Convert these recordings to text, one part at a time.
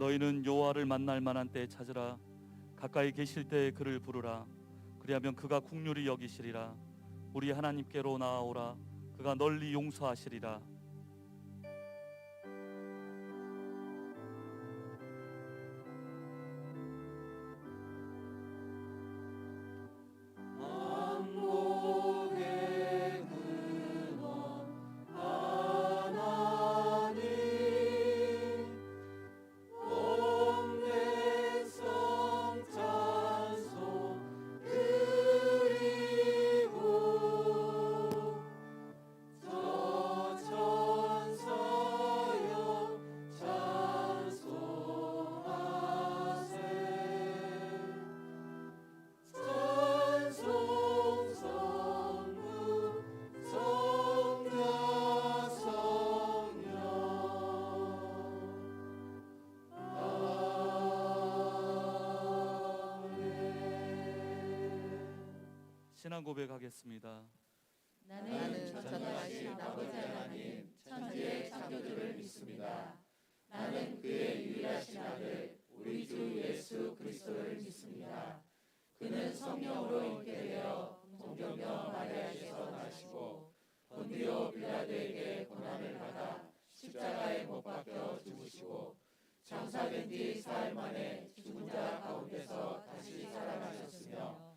너희는 여호와를 만날 만한 때에 찾으라. 가까이 계실 때에 그를 부르라. 그리하면 그가 긍휼히 여기시리라. 우리 하나님께로 나아오라. 그가 널리 용서하시리라. 신앙 고백하겠습니다. 나는 전능하신 아버지 하나님 천지의 창조주를 믿습니다. 나는 그의 유일하신 아들 우리 주 예수 그리스도를 믿습니다. 그는 성령으로 잉태 되어 동정녀 마리아에게서 나시고 본디오 빌라도에게 고난을 받아 십자가에 못 박혀 죽으시고 장사된 뒤 사흘 만에 죽은 자 가운데서 다시 살아나셨으며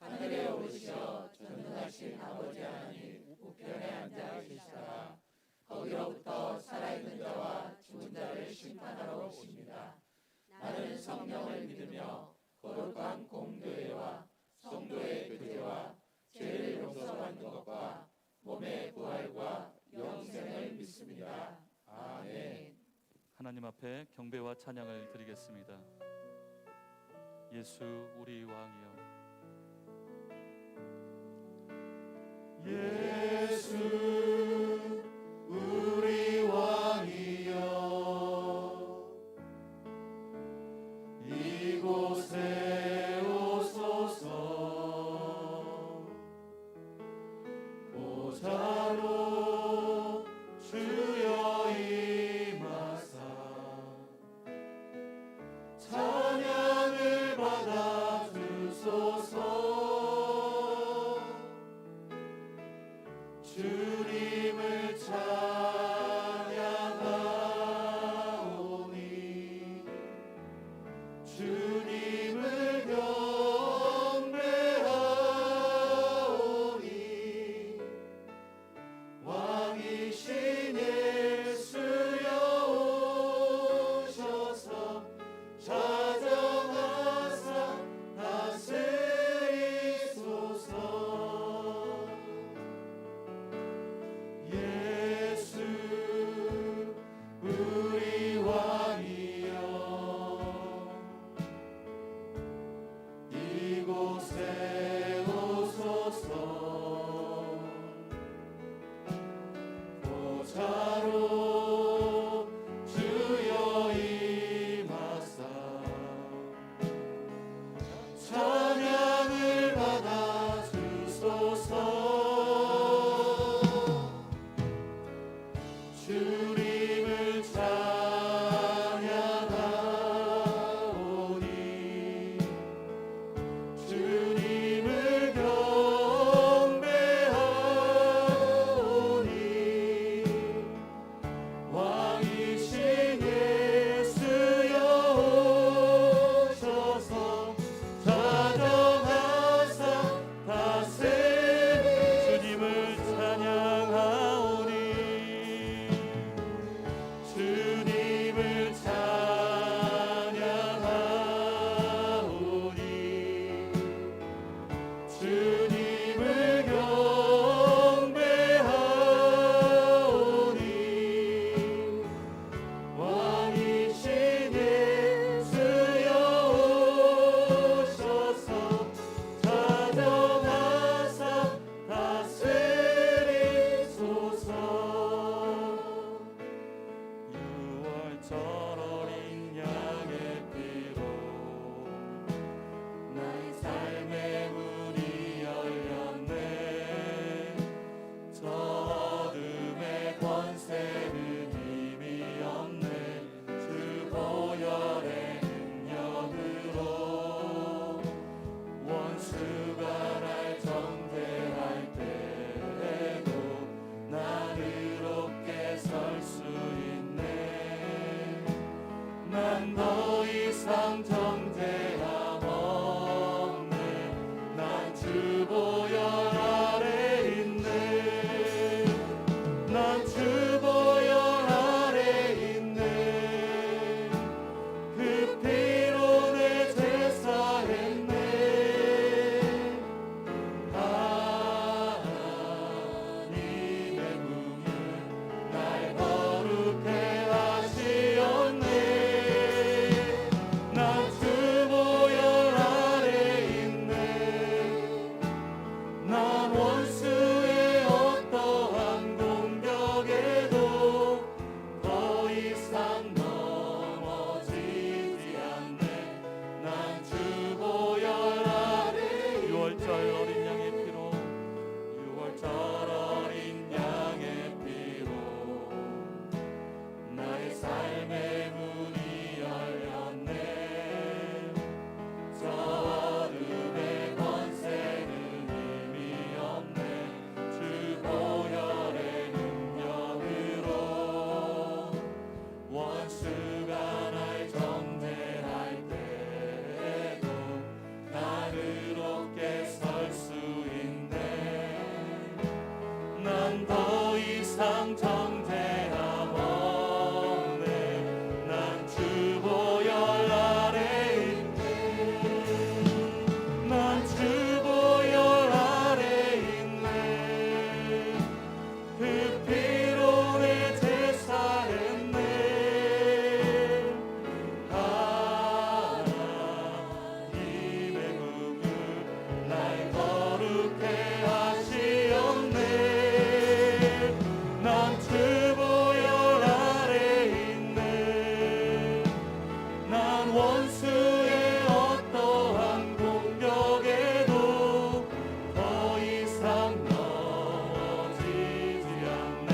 하늘에 오르시어 전능하신 아버지 하나님 우편에 앉아 계시다가 거기로부터 살아있는 자와 죽은 자를 심판하러 오십니다. 나는 성령을 믿으며 거룩한 공교회와 성도의 교제와 죄를 용서받는 것과 몸의 부활과 영생을 믿습니다. 아멘. 하나님 앞에 경배와 찬양을 드리겠습니다. 예수 우리 왕이여. 예수 우리 왕이여, 이곳에 오소서. 보좌로 주여 임하사 찬양을 받아 주소서. 주님을 찬양하오니 주님을 경배하오니 왕이신 예수여 오셔서 좌정하사 다스리소서. 예수 우리 왕이여, 이상 정죄함 없네. 난 주보혈 아래 있네. 난 주보혈 아래 있네. 그 피로 내 제사했네. 하나님의 궁을 날 거룩해 하시었네. 난 주보혈 아래 있네. 난 원수의 어떠한 공격에도 더 이상 넘어지지 않네. 난 주보혈 아래 6월절 어린 양의 피로 6월절 어린 양의 피로 나의 삶의 문이 열렸네. 저 어둠의 권세는 힘이 없네. 주 보혈의 능력으로 원수가 날 정죄할 때에도 나를 높게 설 수 있네. 난 더 이상 정죄함 없네. 난 주보혈 아래 있네. 난 주보혈 아래 있네. 그 피로 내 제사했네. 하나님의 궁을 날 거룩해 하시었네. 난 주보혈 아래 있네. 난 원수의 어떠한 공격에도 더 이상 넘어지지 않네.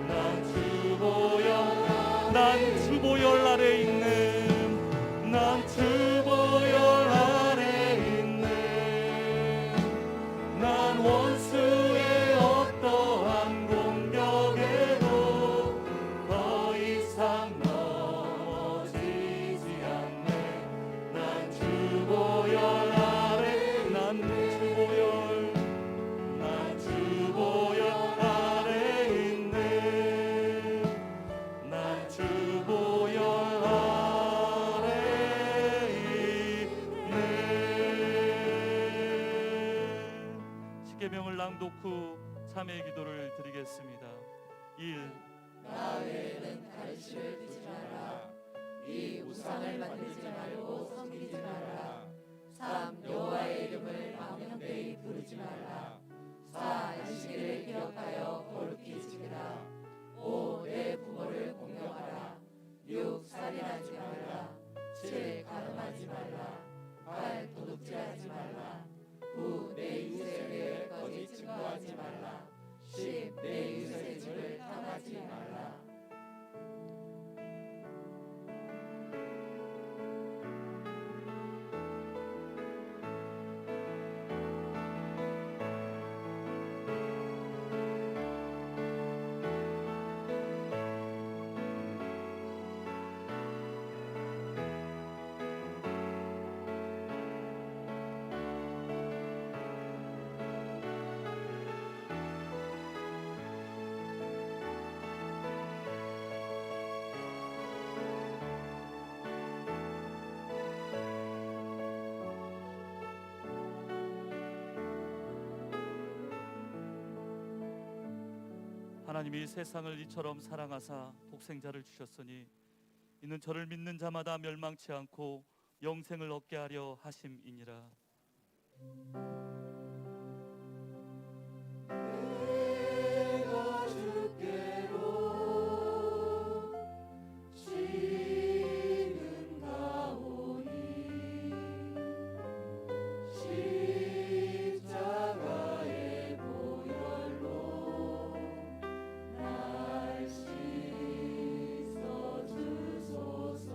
난 주보혈 아래 있네. 난 주보혈 아래 있네. 난 원수의 어떠한 공격에도 더 이상 넘어지지 않네. 난 주보혈 아래 난 주보혈 아래 있네. 난 주보혈 아래 있네. 십계명을 낭독 후 참회 기도를 드리겠습니다. 1. 나 외에는 다른 신을 두지 마라. 이 우상을 만들지 말고 섬기지 마라. 3. 여호와의 이름을 망령되이 부르지 말라. 4. 안식일을 기억하여 거룩히 지키라. 5. 내 부모를 공경하라. 6. 살인하지 말라. 7. 가늠하지 말라. 8. 도둑질하지 말라. 9. 내 이웃에 대해 거짓 증거하지 말라. 10. 내 이웃의 집을 탐하지 말라. 하나님이 세상을 이처럼 사랑하사 독생자를 주셨으니 이는 저를 믿는 자마다 멸망치 않고 영생을 얻게 하려 하심이니라. 내가 주께로 지는 가오니 십자가의 보혈로 날 씻어 주소서.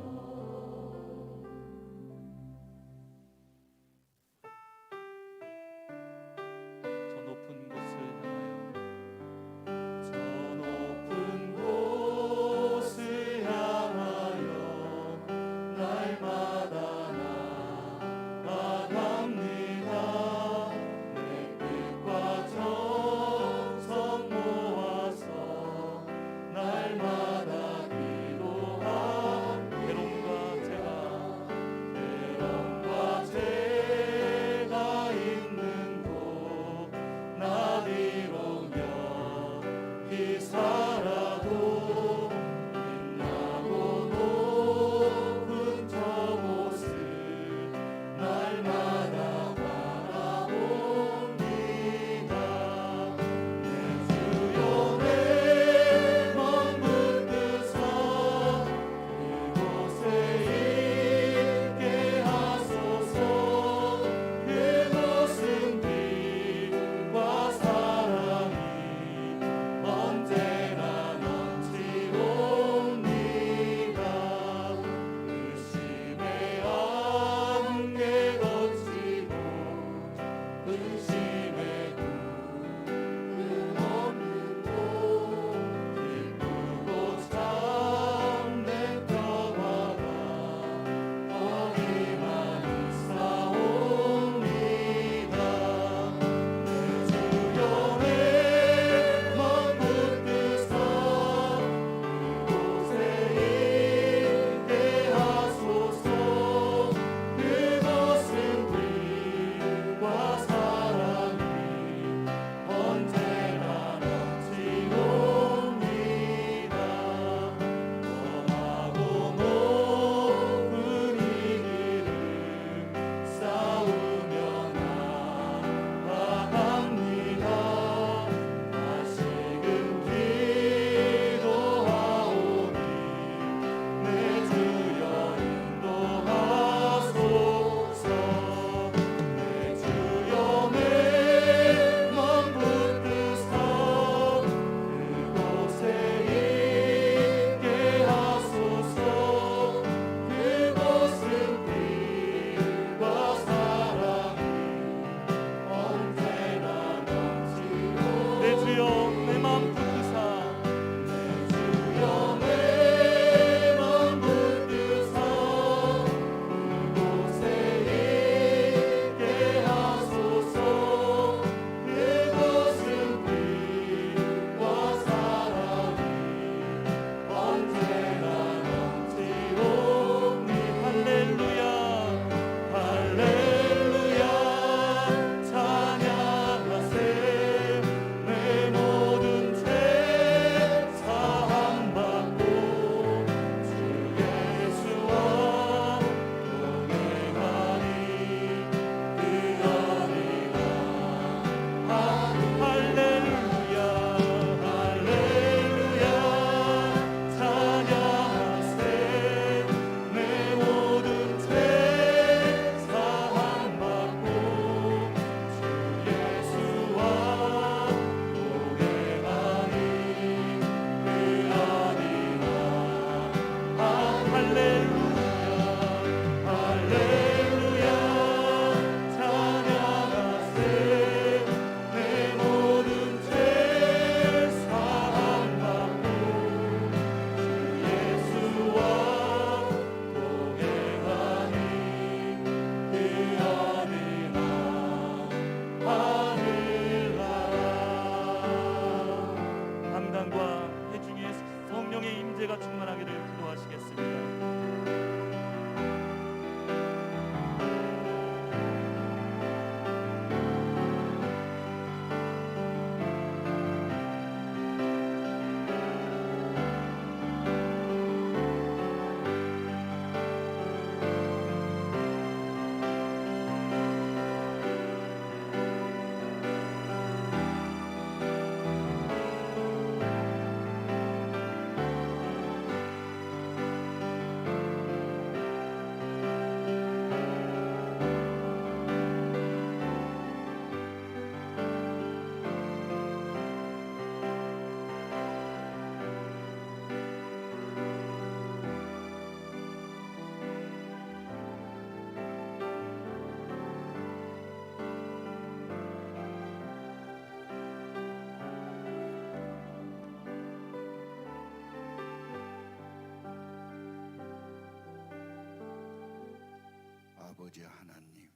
아버지 하나님,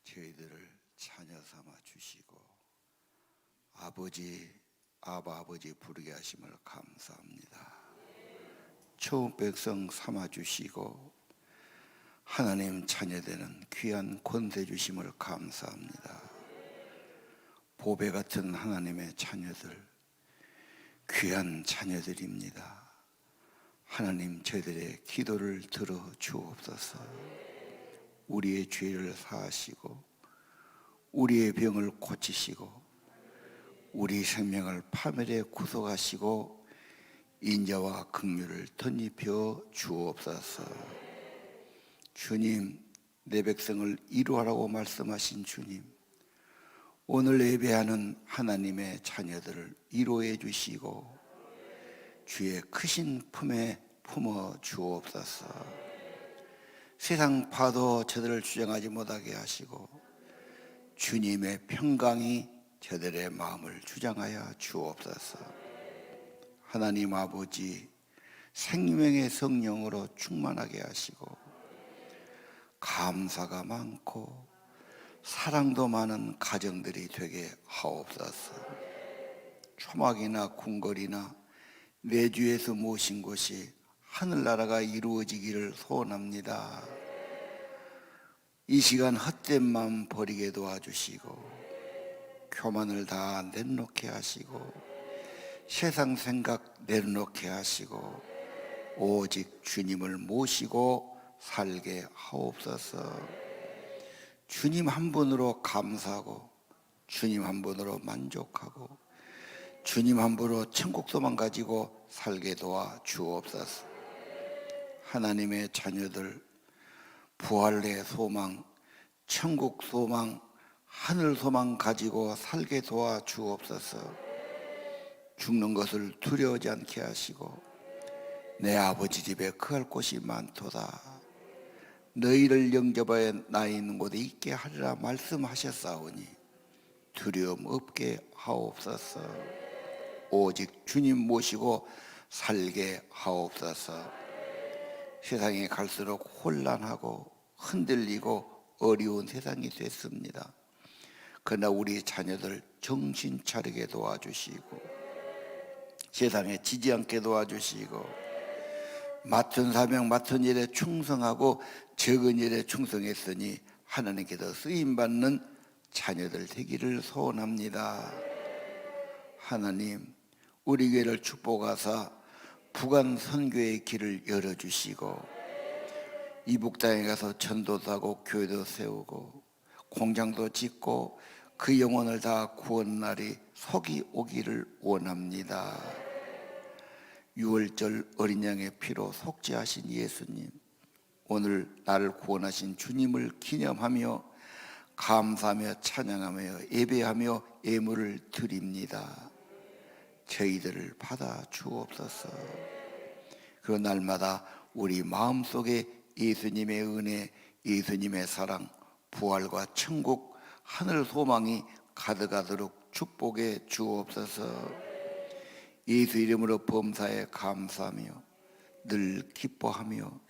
저희들을 자녀 삼아 주시고 아버지 부르게 하심을 감사합니다. 처음 백성 삼아 주시고 하나님 자녀되는 귀한 권세 주심을 감사합니다. 보배 같은 하나님의 자녀들, 귀한 자녀들입니다. 하나님, 저희들의 기도를 들어 주옵소서. 우리의 죄를 사하시고 우리의 병을 고치시고 우리 생명을 파멸에 구속하시고 인자와 긍휼을 덧입혀 주옵소서. 주님, 내 백성을 이루하라고 말씀하신 주님, 오늘 예배하는 하나님의 자녀들을 이루해 주시고 주의 크신 품에 품어 주옵소서. 세상 파도 저들을 주장하지 못하게 하시고 주님의 평강이 저들의 마음을 주장하여 주옵소서. 하나님 아버지, 생명의 성령으로 충만하게 하시고 감사가 많고 사랑도 많은 가정들이 되게 하옵소서. 초막이나 궁궐이나 내주에서 모신 곳이 하늘나라가 이루어지기를 소원합니다. 이 시간 헛된 마음 버리게 도와주시고 교만을 다 내놓게 하시고 세상 생각 내놓게 하시고 오직 주님을 모시고 살게 하옵소서. 주님 한 분으로 감사하고 주님 한 분으로 만족하고 주님 한 분으로 천국 소망 가지고 살게 도와 주옵소서. 하나님의 자녀들 부활의 소망, 천국 소망, 하늘 소망 가지고 살게 도와 주옵소서. 죽는 것을 두려워하지 않게 하시고 내 아버지 집에 거할 곳이 많도다. 너희를 영접하여 나 있는 곳에 있게 하리라 말씀하셨사오니 두려움 없게 하옵소서. 오직 주님 모시고 살게 하옵소서. 세상이 갈수록 혼란하고 흔들리고 어려운 세상이 됐습니다. 그러나 우리 자녀들 정신 차리게 도와주시고 세상에 지지 않게 도와주시고 맡은 사명 맡은 일에 충성하고 적은 일에 충성했으니 하나님께서 쓰임받는 자녀들 되기를 소원합니다. 하나님, 우리 교회를 축복하사 북한 선교의 길을 열어주시고 이북 땅에 가서 전도도 하고 교회도 세우고 공장도 짓고 그 영혼을 다 구원 날이 속이 오기를 원합니다. 6월절 어린 양의 피로 속죄하신 예수님, 오늘 나를 구원하신 주님을 기념하며 감사하며 찬양하며 예배하며 예물을 드립니다. 저희들을 받아 주옵소서. 그 날마다 우리 마음속에 예수님의 은혜, 예수님의 사랑, 부활과 천국, 하늘 소망이 가득하도록 축복해 주옵소서. 예수 이름으로 범사에 감사하며 늘 기뻐하며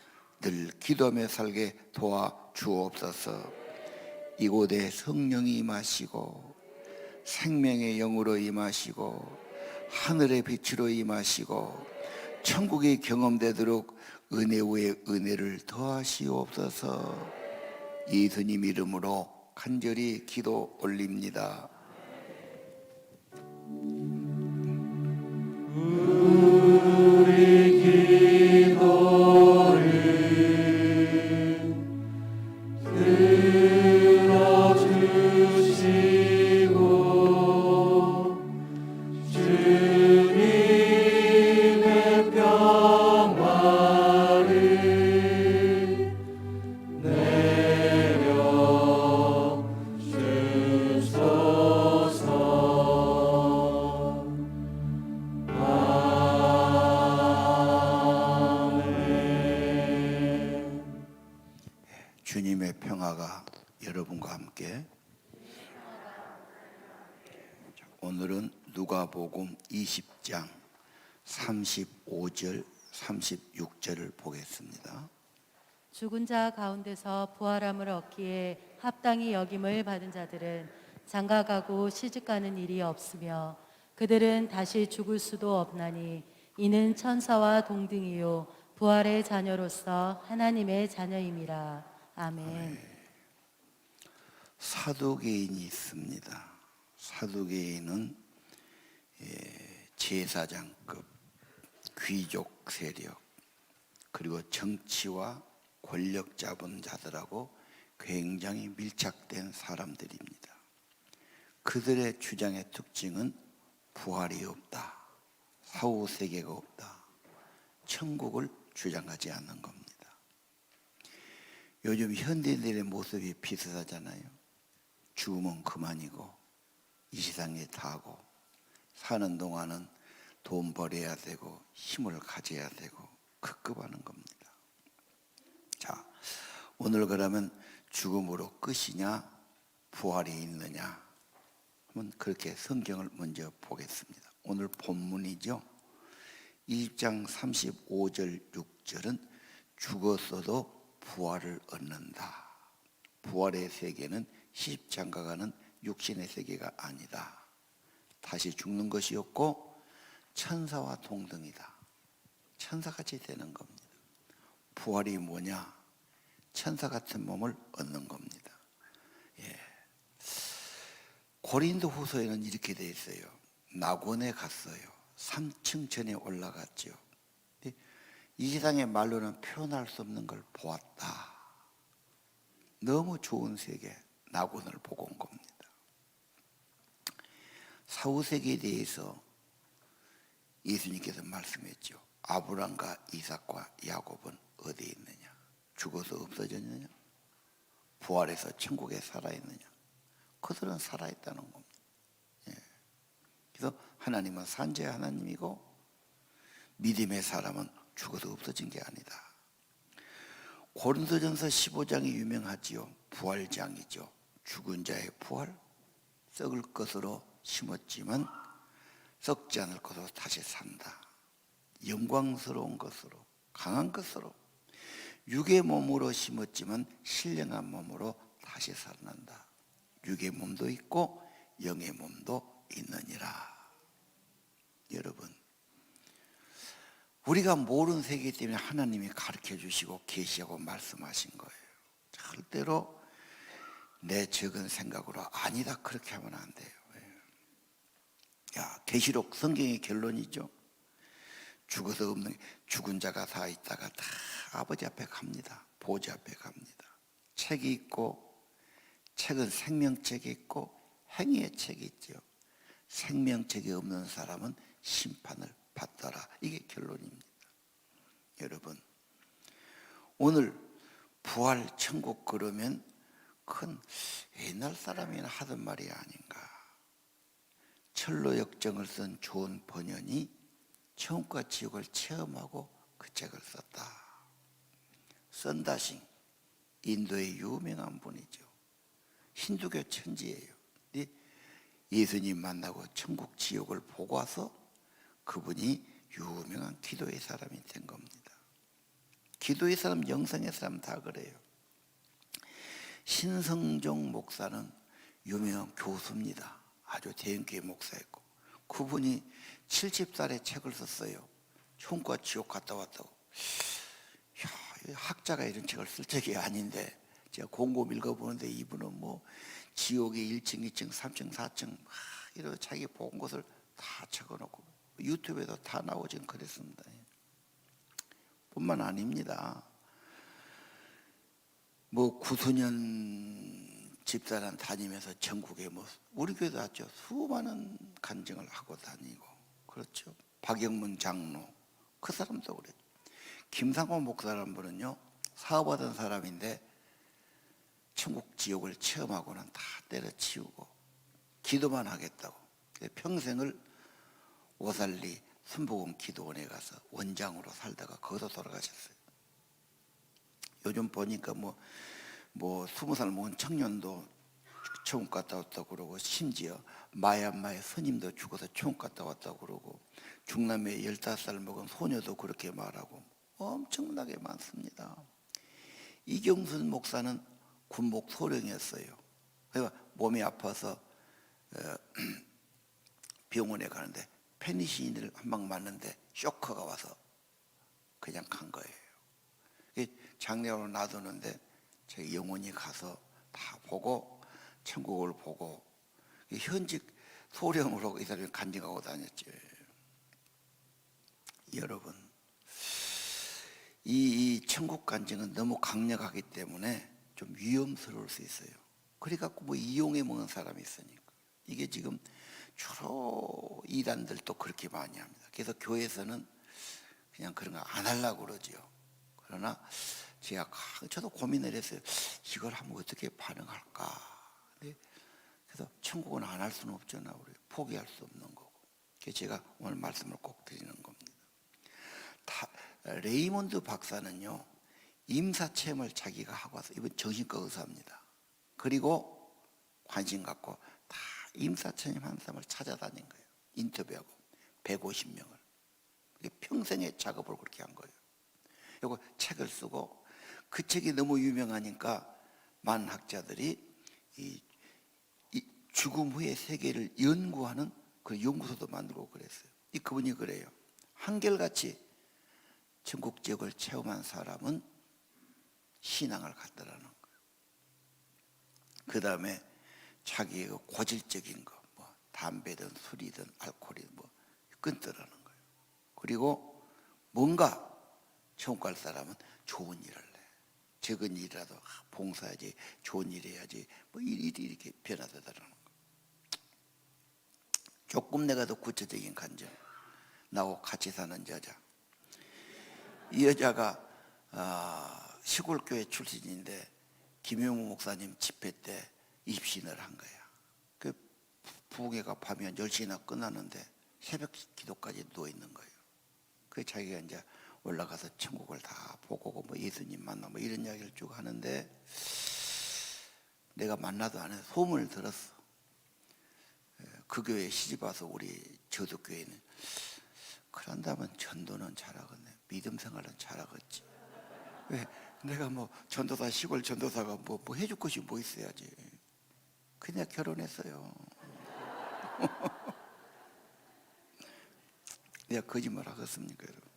늘 기도하며 살게 도와 주옵소서. 이곳에 성령이 임하시고 생명의 영으로 임하시고 하늘의 빛으로 임하시고 천국이 경험되도록 은혜 위에 은혜를 더하시옵소서. 예수님 이름으로 간절히 기도 올립니다. 우리 기도를 들어주시고 주님의 평화를 내려 주소서. 주님의 평화가 여러분과 함께. 오늘은 누가복음 20장 35절 36절을 보겠습니다. 죽은 자 가운데서 부활함을 얻기에 합당히 여김을 받은 자들은 장가가고 시집가는 일이 없으며 그들은 다시 죽을 수도 없나니 이는 천사와 동등이요 부활의 자녀로서 하나님의 자녀임이라. 아멘. 사두개인이 있습니다. 사두개인은 제사장급, 귀족 세력, 그리고 정치와 권력 잡은 자들하고 굉장히 밀착된 사람들입니다. 그들의 주장의 특징은 부활이 없다, 사후 세계가 없다, 천국을 주장하지 않는 겁니다. 요즘 현대인들의 모습이 비슷하잖아요. 죽으면 그만이고 이 세상에 다고 사는 동안은 돈 벌어야 되고 힘을 가져야 되고 급급하는 겁니다. 자, 오늘 그러면 죽음으로 끝이냐 부활이 있느냐 한번 그렇게 성경을 먼저 보겠습니다. 오늘 본문이죠. 20장 35절 6절은 죽었어도 부활을 얻는다. 부활의 세계는 시집장가가는 육신의 세계가 아니다. 다시 죽는 것이 없고 천사와 동등이다. 천사같이 되는 겁니다. 부활이 뭐냐? 천사 같은 몸을 얻는 겁니다. 고린도 후서에는 이렇게 되어 있어요. 낙원에 갔어요. 3층 전에 올라갔죠. 이 세상의 말로는 표현할 수 없는 걸 보았다. 너무 좋은 세계, 낙원을 보고 온 겁니다. 사후세계에 대해서 예수님께서 말씀했죠. 아브람과 이삭과 야곱은 어디에 있느냐? 죽어서 없어졌느냐? 부활해서 천국에 살아있느냐? 그들은 살아있다는 겁니다. 그래서 하나님은 산재의 하나님이고 믿음의 사람은 죽어서 없어진 게 아니다. 고린도전서 15장이 유명하지요. 부활장이죠. 죽은 자의 부활, 썩을 것으로 심었지만 썩지 않을 것으로 다시 산다. 영광스러운 것으로, 강한 것으로, 육의 몸으로 심었지만 신령한 몸으로 다시 살아난다. 육의 몸도 있고 영의 몸도 있느니라. 여러분, 우리가 모르는 세계이기 때문에 하나님이 가르쳐 주시고 계시하고 말씀하신 거예요. 절대로 내 적은 생각으로 아니다 그렇게 하면 안 돼요. 계시록 성경의 결론이죠. 죽어서 없는 죽은 자가 다 있다가 다 아버지 앞에 갑니다. 보좌 앞에 갑니다. 책이 있고 책은 생명책이 있고 행위의 책이 있죠. 생명책이 없는 사람은 심판을 받더라. 이게 결론입니다. 여러분, 오늘 부활 천국 그러면 큰 옛날 사람이나 하던 말이 아닌가. 철로 역정을 쓴 존 번연이 천국과 지옥을 체험하고 그 책을 썼다. 선다싱, 인도의 유명한 분이죠. 힌두교 천지예요. 예수님 만나고 천국 지옥을 보고 와서 그분이 유명한 기도의 사람이 된 겁니다. 기도의 사람, 영성의 사람 다 그래요. 신성종 목사는 유명한 교수입니다. 아주 대형교회 목사였고 그분이 70살에 책을 썼어요. 천국과 지옥 갔다 왔다고. 학자가 이런 책을 쓸 적이 아닌데 제가 곰곰 읽어보는데 이분은 뭐 지옥의 1층, 2층, 3층, 4층 이런 자기 본 것을 다 적어놓고 유튜브에도 다 나오진 그랬습니다. 뿐만 아닙니다. 뭐 구소년 집사람 다니면서 전국에 뭐 우리 교회도 왔죠. 수많은 간증을 하고 다니고 그렇죠. 박영문 장로 그 사람도 그랬죠. 김상호 목사라는 분은요 사업하던 사람인데 천국 지옥을 체험하고는 다 때려치우고 기도만 하겠다고 평생을 오살리 순복음 기도원에 가서 원장으로 살다가 거기서 돌아가셨어요. 요즘 보니까 뭐 20살 먹은 청년도 천국 갔다 왔다고 그러고 심지어 마얀마의 스님도 죽어서 천국 갔다 왔다고 그러고 중남미의 15살 먹은 소녀도 그렇게 말하고 엄청나게 많습니다. 이경순 목사는 군목 소령이었어요. 그래서 몸이 아파서 병원에 가는데 페니실린을 한 방 맞는데 쇼크가 와서 그냥 간 거예요. 장례로 놔두는데 제 영혼이 가서 다 보고 천국을 보고 현직 소령으로 이 사람이 간증하고 다녔죠. 여러분, 이 천국 간증은 너무 강력하기 때문에 좀 위험스러울 수 있어요. 그래갖고 뭐 이용해 먹는 사람이 있으니까. 이게 지금 주로 이단들도 그렇게 많이 합니다. 그래서 교회에서는 그냥 그런 거 안 하려고 그러지요. 그러나 제가 저도 고민을 했어요. 이걸 하면 어떻게 반응할까? 그래서 천국은 안 할 수는 없잖아. 우리 포기할 수 없는 거고. 그래서 제가 오늘 말씀을 꼭 드리는 겁니다. 레이몬드 박사는요, 임사체험을 자기가 하고 와서 이번 정신과 의사입니다. 그리고 관심 갖고 다 임사체험 한 사람을 찾아다닌 거예요. 인터뷰하고 150명을. 평생의 작업을 그렇게 한 거예요. 그리고 책을 쓰고 그 책이 너무 유명하니까 많은 학자들이 이 죽음 후의 세계를 연구하는 그 연구소도 만들고 그랬어요. 그분이 그래요. 한결같이 천국 지역을 체험한 사람은 신앙을 갖더라는 거예요. 그 다음에 자기의 고질적인 거, 뭐 담배든 술이든 알코올이든 뭐 끊더라는 거예요. 그리고 뭔가 천국 갈 사람은 좋은 일을 해. 적은 일이라도 봉사해야지, 좋은 일 해야지, 뭐 일이 이렇게 변화되더라는 거예요. 조금 내가 더 구체적인 간증. 나하고 같이 사는 여자. 이 여자가 시골 교회 출신인데 김용우 목사님 집회 때 입신을 한 거야. 그 부흥회가 밤이 한 10시나 끝나는데 새벽 기도까지 누워 있는 거예요. 그 자기가 이제 올라가서 천국을 다 보고 뭐 예수님 만나 뭐 이런 이야기를 쭉 하는데 내가 만나도 안 해서 소문을 들었어. 그 교회에 시집 와서 우리 저도교회는 그런다면 전도는 잘하겠네. 믿음 생활은 잘하겠지. 왜? 내가 뭐 전도사 시골 전도사가 뭐 해줄 것이 뭐 있어야지. 그냥 결혼했어요. 내가 거짓말 하겠습니까, 여러분?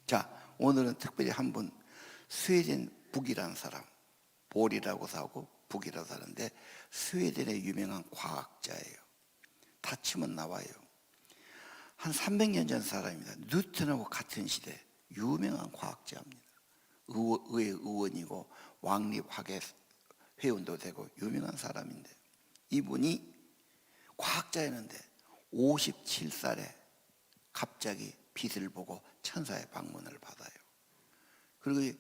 자, 오늘은 특별히 한 분 스웨덴 북이라는 사람, 볼이라고 사고 북이라고 사는데 스웨덴의 유명한 과학자예요. 다치면 나와요. 한 300년 전 사람입니다. 뉴턴하고 같은 시대 유명한 과학자입니다. 의회 의원이고 왕립학회 회원도 되고 유명한 사람인데 이분이 과학자였는데 57살에 갑자기 빛을 보고 천사의 방문을 받아요. 그리고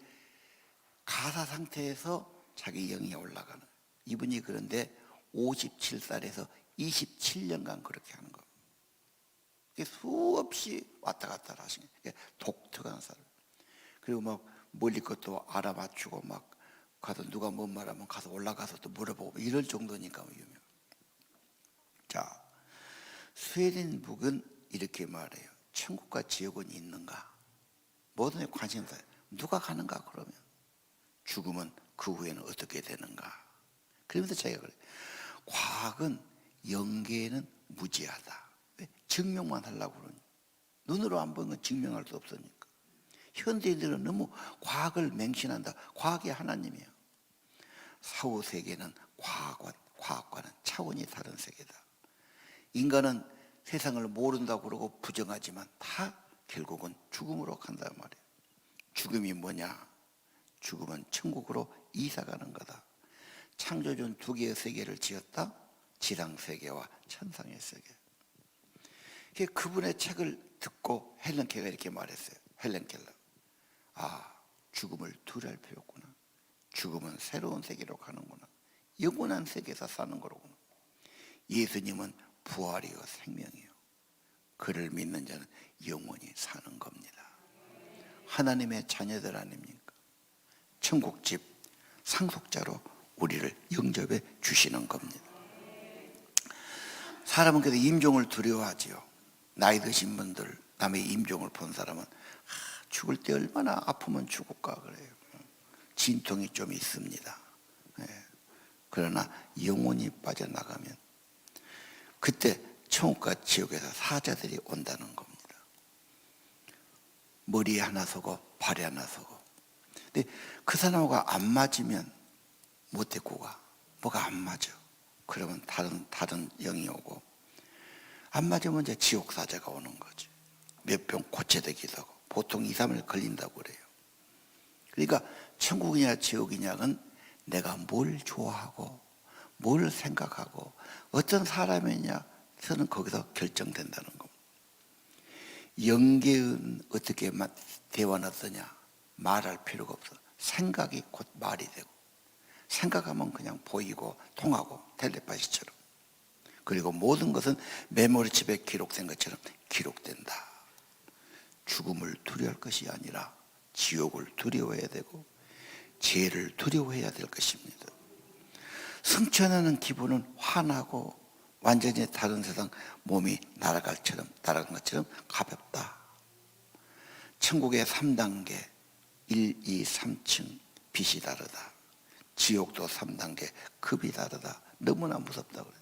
가사 상태에서 자기 영이 올라가는 거예요. 이분이 그런데 57살에서 27년간 그렇게 하는 겁니다. 수없이 왔다 갔다 하시는 거예요. 독특한 사람. 그리고 막 멀리 것도 알아맞추고 막 가서 누가 뭔 말하면 가서 올라가서 또 물어보고 이럴 정도니까 유명. 자, 스웨덴 북은 이렇게 말해요. 천국과 지옥은 있는가? 모든 데 관심사. 누가 가는가 그러면 죽으면 그 후에는 어떻게 되는가? 그러면서 자기가 그래요. 과학은 영계에는 무지하다. 왜? 증명만 하려고 그러니. 눈으로 안 보는 건 증명할 수 없으니까. 현대인들은 너무 과학을 맹신한다. 과학이 하나님이야. 사후 세계는 과학과는 차원이 다른 세계다. 인간은 세상을 모른다고 그러고 부정하지만 다 결국은 죽음으로 간단 말이에요. 죽음이 뭐냐? 죽음은 천국으로 이사가는 거다. 창조주는 두 개의 세계를 지었다. 지상 세계와 천상의 세계. 그분의 책을 듣고 헬렌 켈러가 이렇게 말했어요. 헬렌 켈러. 아, 죽음을 두려울 필요 없구나. 죽음은 새로운 세계로 가는구나. 영원한 세계에서 사는 거로구나. 예수님은 부활이요 생명이요. 그를 믿는 자는 영원히 사는 겁니다. 하나님의 자녀들 아닙니까? 천국집 상속자로 우리를 영접해 주시는 겁니다. 사람은 그래도 임종을 두려워하지요. 나이 드신 분들, 남의 임종을 본 사람은 죽을 때 얼마나 아프면 죽을까 그래요. 진통이 좀 있습니다. 예. 그러나 영혼이 빠져나가면 그때 천국과 지옥에서 사자들이 온다는 겁니다. 머리에 하나 서고 발에 하나 서고. 근데 그 사람하고 안 맞으면 못 데리고 가. 뭐가 안 맞아. 그러면 다른 영이 오고, 안 맞으면 이제 지옥 사자가 오는 거지. 몇 병 고쳐되기도 하고 보통 2, 3일 걸린다고 그래요. 그러니까 천국이냐 지옥이냐는 내가 뭘 좋아하고 뭘 생각하고 어떤 사람이냐서는 거기서 결정된다는 겁니다. 영계은 어떻게 대화는 어떠냐? 말할 필요가 없어. 생각이 곧 말이 되고, 생각하면 그냥 보이고 통하고 텔레파시처럼. 그리고 모든 것은 메모리칩에 기록된 것처럼 기록된다. 죽음을 두려워할 것이 아니라 지옥을 두려워해야 되고 죄를 두려워해야 될 것입니다. 승천하는 기분은 환하고 완전히 다른 세상 몸이 날아간 것처럼 가볍다. 천국의 3단계 1, 2, 3층 빛이 다르다. 지옥도 3단계 급이 다르다. 너무나 무섭다 그래요.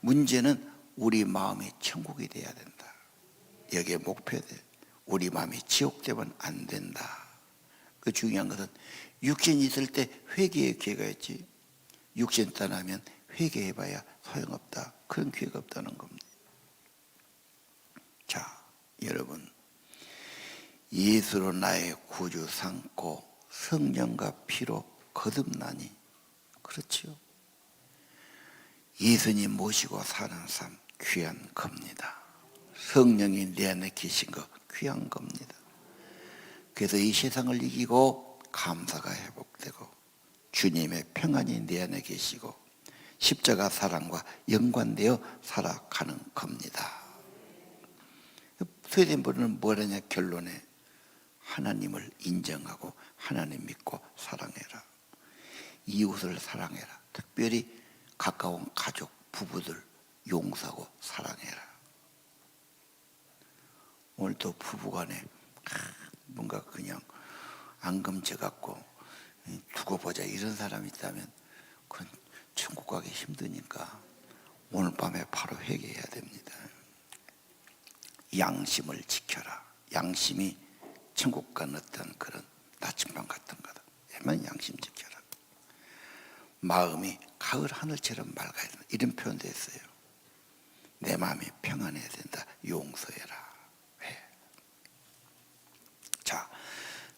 문제는 우리 마음이 천국이 돼야 된다. 여기에 목표돼. 우리 마음이 지옥 되면 안 된다. 그 중요한 것은 육신이 있을 때 회개의 기회가 있지, 육신 떠나면 회개해봐야 소용없다. 그런 기회가 없다는 겁니다. 자, 여러분, 예수로 나의 구주 삼고 성령과 피로 거듭나니, 그렇지요? 예수님 모시고 사는 삶 귀한 겁니다. 성령이 내 안에 계신 거 귀한 겁니다. 그래서 이 세상을 이기고 감사가 회복되고 주님의 평안이 내 안에 계시고 십자가 사랑과 연관되어 살아가는 겁니다. 스웨덴버는 뭐라냐 결론에 하나님을 인정하고 하나님 믿고 사랑해라. 이웃을 사랑해라. 특별히 가까운 가족, 부부들 용서하고 사랑해라. 오늘도 부부간에 뭔가 그냥 앙금져 갖고 두고 보자 이런 사람이 있다면 그건 천국 가기 힘드니까 오늘 밤에 바로 회개해야 됩니다. 양심을 지켜라. 양심이 천국 가는 어떤 그런 나침반 같은 거다. 애만 양심 지켜라. 마음이 가을 하늘처럼 맑아야 된다. 이런 표현도 했어요. 내 마음이 평안해야 된다. 용서해라. 왜? 자,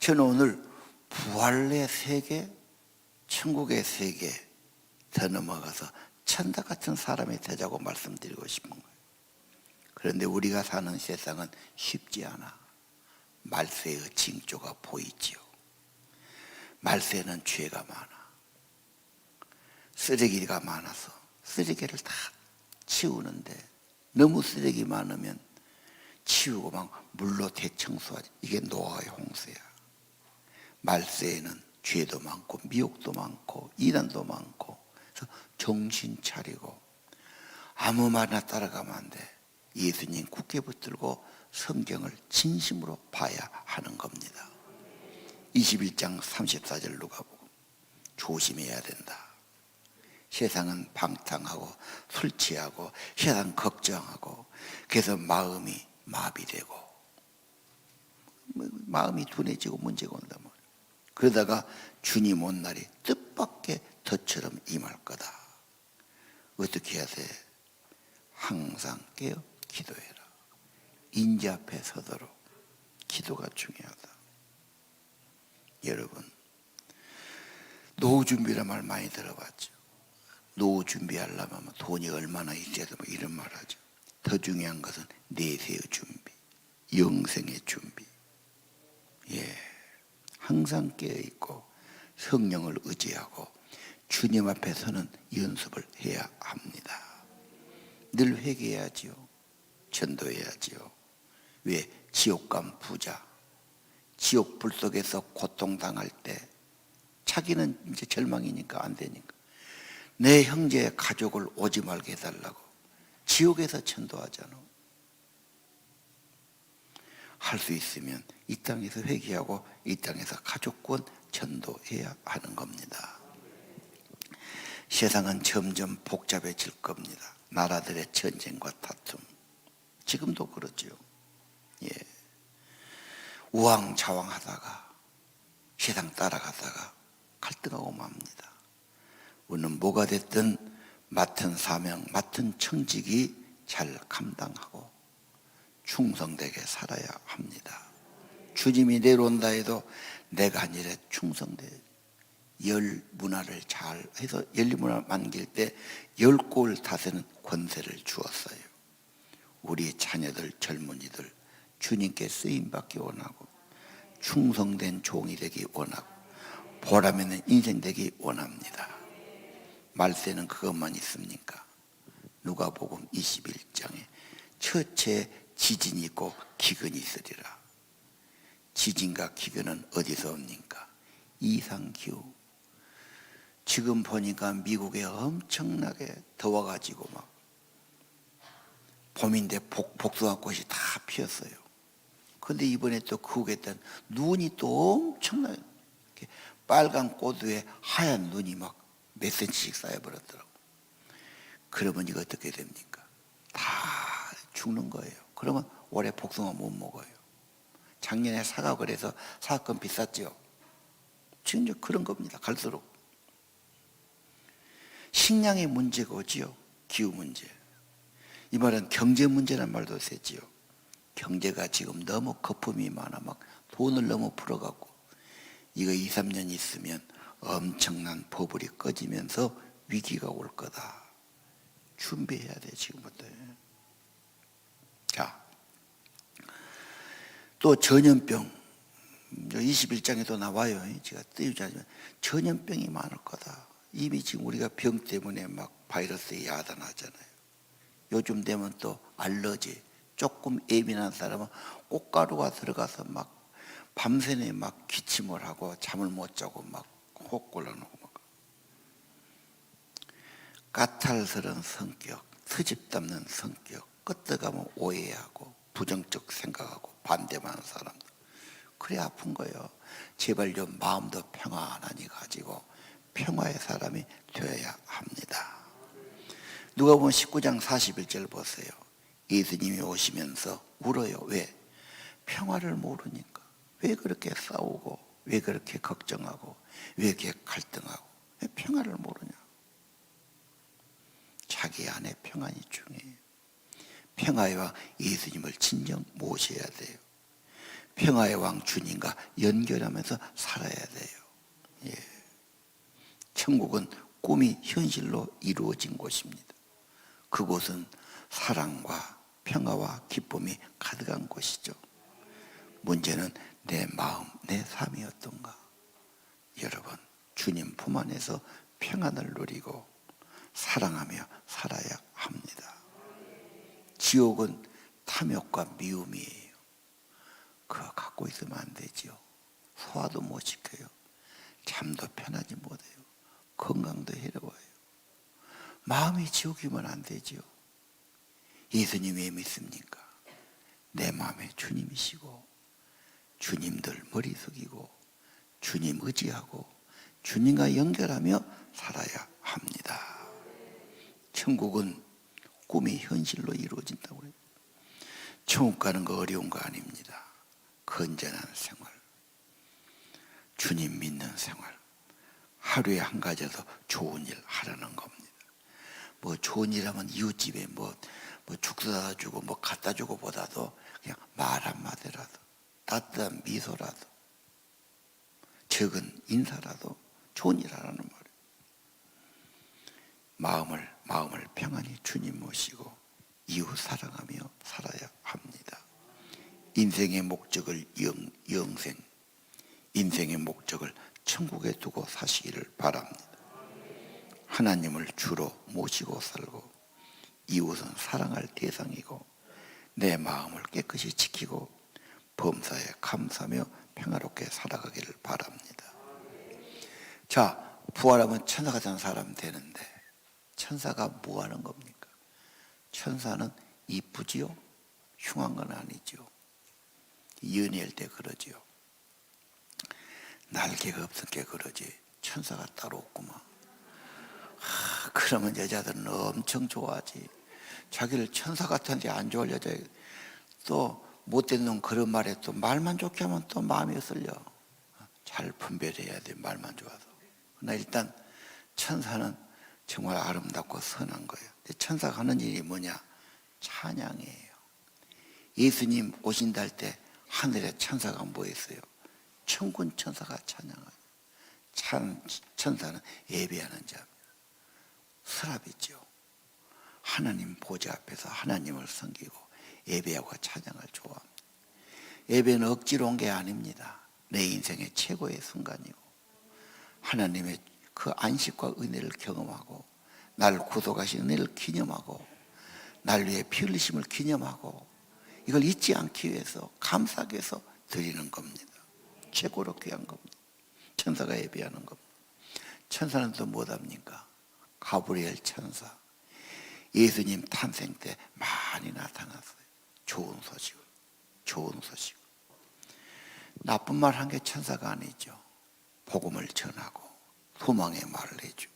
저는 오늘 부활의 세계, 천국의 세계 더 넘어가서 천사 같은 사람이 되자고 말씀드리고 싶은 거예요. 그런데 우리가 사는 세상은 쉽지 않아. 말세의 징조가 보이지요. 말세는 죄가 많아. 쓰레기가 많아서 쓰레기를 다 치우는데 너무 쓰레기 많으면 치우고 막 물로 대청소하지. 이게 노아의 홍수야. 말세에는 죄도 많고 미혹도 많고 이단도 많고, 그래서 정신 차리고 아무 말이나 따라가면 안 돼. 예수님 굳게 붙들고 성경을 진심으로 봐야 하는 겁니다. 21장 34절 누가복음 조심해야 된다. 세상은 방탕하고 술 취하고 세상 걱정하고 그래서 마음이 마비되고 마음이 둔해지고 문제가 온단 말이에요. 그러다가 주님 온 날이 뜻밖의 덫처럼 임할 거다. 어떻게 해야 돼? 항상 깨어 기도해라. 인자 앞에 서도록 기도가 중요하다. 여러분, 노후 준비란 말 많이 들어봤죠. 노후 준비하려면 돈이 얼마나 있어야 돼, 뭐 이런 말 하죠. 더 중요한 것은 내세의 준비, 영생의 준비. 예, 항상 깨어있고 성령을 의지하고 주님 앞에 서는 연습을 해야 합니다. 늘 회개해야지요. 전도해야지요. 왜? 지옥감 부자, 지옥 불 속에서 고통당할 때 자기는 이제 절망이니까 안 되니까 내 형제 가족을 오지 말게 해달라고 지옥에서 전도하잖아. 할 수 있으면 이 땅에서 회개하고 이 땅에서 가족권 전도해야 하는 겁니다. 세상은 점점 복잡해질 겁니다. 나라들의 전쟁과 다툼, 지금도 그렇죠. 예. 우왕좌왕하다가 세상 따라가다가 갈등하고 맙니다. 우리는 뭐가 됐든 맡은 사명, 맡은 청직이 잘 감당하고 충성되게 살아야 합니다. 주님이 내려온다 해도 내가 한 일에 충성돼. 열 문화를 잘 해서 열리문화 만길 때 10골 다스리는 권세를 주었어요. 우리 자녀들, 젊은이들 주님께 쓰임받기 원하고 충성된 종이 되기 원하고 보람 있는 인생 되기 원합니다. 말세는 그것만 있습니까? 누가복음 21장에 첫째 지진이 있고 기근이 있으리라. 지진과 기근은 어디서 옵니까? 이상기후. 지금 보니까 미국에 엄청나게 더워가지고 막 봄인데 복숭아꽃이 다 피었어요. 그런데 이번에 또 그 후에 눈이 또 엄청나게 빨간 꽃 위에 하얀 눈이 막 몇 센치씩 쌓여버렸더라고. 그러면 이거 어떻게 됩니까? 다 죽는 거예요. 그러면 올해 복숭아 못 먹어요. 작년에 사과 그래서 사과금 비쌌죠. 지금 이제 그런 겁니다. 갈수록 식량의 문제가 오지요. 기후 문제. 이 말은 경제 문제란 말도 세지요. 경제가 지금 너무 거품이 많아 막 돈을 너무 풀어갖고 이거 2, 3년 있으면 엄청난 버블이 꺼지면서 위기가 올 거다. 준비해야 돼 지금부터. 자, 또 전염병 21장에도 나와요. 제가 띄우지 않지만 전염병이 많을 거다. 이미 지금 우리가 병 때문에 막 바이러스에 야단하잖아요. 요즘 되면 또 알러지, 조금 예민한 사람은 꽃가루가 들어가서 막 밤새내 막 기침을 하고 잠을 못 자고 막 혹 골라놓고 막 까탈스러운 성격, 트집 잡는 성격, 끄떡하면 오해하고 부정적 생각하고 반대만 하는 사람들. 그래 아픈 거예요. 제발 좀 마음도 평안하니 가지고 평화의 사람이 되어야 합니다. 누가복음 19장 41절 보세요. 예수님이 오시면서 울어요. 왜? 평화를 모르니까. 왜 그렇게 싸우고 왜 그렇게 걱정하고 왜 이렇게 갈등하고 왜 평화를 모르냐. 자기 안에 평안이 중요해요. 평화의 왕 예수님을 진정 모셔야 돼요. 평화의 왕 주님과 연결하면서 살아야 돼요. 예. 천국은 꿈이 현실로 이루어진 곳입니다. 그곳은 사랑과 평화와 기쁨이 가득한 곳이죠. 문제는 내 마음, 내 삶이 어떤가. 여러분, 주님 품 안에서 평안을 누리고 사랑하며 살아야 합니다. 지옥은 탐욕과 미움이에요. 그거 갖고 있으면 안 되죠. 소화도 못 시켜요. 잠도 편하지 못해요. 건강도 해로워요. 마음이 지옥이면 안 되죠. 예수님 왜 믿습니까? 내 마음에 주님이시고 주님들 머리 숙이고 주님 의지하고 주님과 연결하며 살아야 합니다. 천국은 꿈이 현실로 이루어진다고 해요. 천국 가는 거 어려운 거 아닙니다. 건전한 생활, 주님 믿는 생활, 하루에 한 가지라도 좋은 일 하라는 겁니다. 뭐 좋은 일 하면 이웃집에 뭐 죽 사다 주고 뭐 갖다 주고 보다도 그냥 말 한마디라도 따뜻한 미소라도 적은 인사라도 좋은 일 하라는 말이에요. 마음을 평안히 주님 모시고 이웃 사랑하며 살아야 합니다. 인생의 목적을 영생, 인생의 목적을 천국에 두고 사시기를 바랍니다. 하나님을 주로 모시고 살고 이웃은 사랑할 대상이고 내 마음을 깨끗이 지키고 범사에 감사하며 평화롭게 살아가기를 바랍니다. 자, 부활하면 천사가 된 사람 되는데 천사가 뭐 하는 겁니까? 천사는 이쁘지요? 흉한 건 아니죠. 연애할 때 그러지요. 날개가 없은 게 그러지 천사가 따로 없구만. 그러면 여자들은 엄청 좋아하지. 자기를 천사 같은데 안 좋아할 여자, 또 못된 놈 그런 말에 또 말만 좋게 하면 또 마음이 쓸려. 잘 분별해야 돼, 말만 좋아서. 그러나 일단 천사는 정말 아름답고 선한 거예요. 천사가 하는 일이 뭐냐? 찬양이에요. 예수님 오신다 할 때 하늘에 천사가 뭐 했어요? 천군 천사가 찬양해요. 천사는 예배하는 자입니다. 서랍이죠. 하나님 보좌 앞에서 하나님을 섬기고 예배하고 찬양을 좋아합니다. 예배는 억지로 온 게 아닙니다. 내 인생의 최고의 순간이고 하나님의 그 안식과 은혜를 경험하고 나를 구속하신 은혜를 기념하고 날 위해 피 흘리심을 기념하고 이걸 잊지 않기 위해서 감사하기 위해서 드리는 겁니다. 최고로 귀한 겁니다. 천사가 예배하는 겁니다. 천사는 또 뭐답니까? 가브리엘 천사. 예수님 탄생 때 많이 나타났어요. 좋은 소식을. 나쁜 말 한 게 천사가 아니죠. 복음을 전하고 소망의 말을 해주고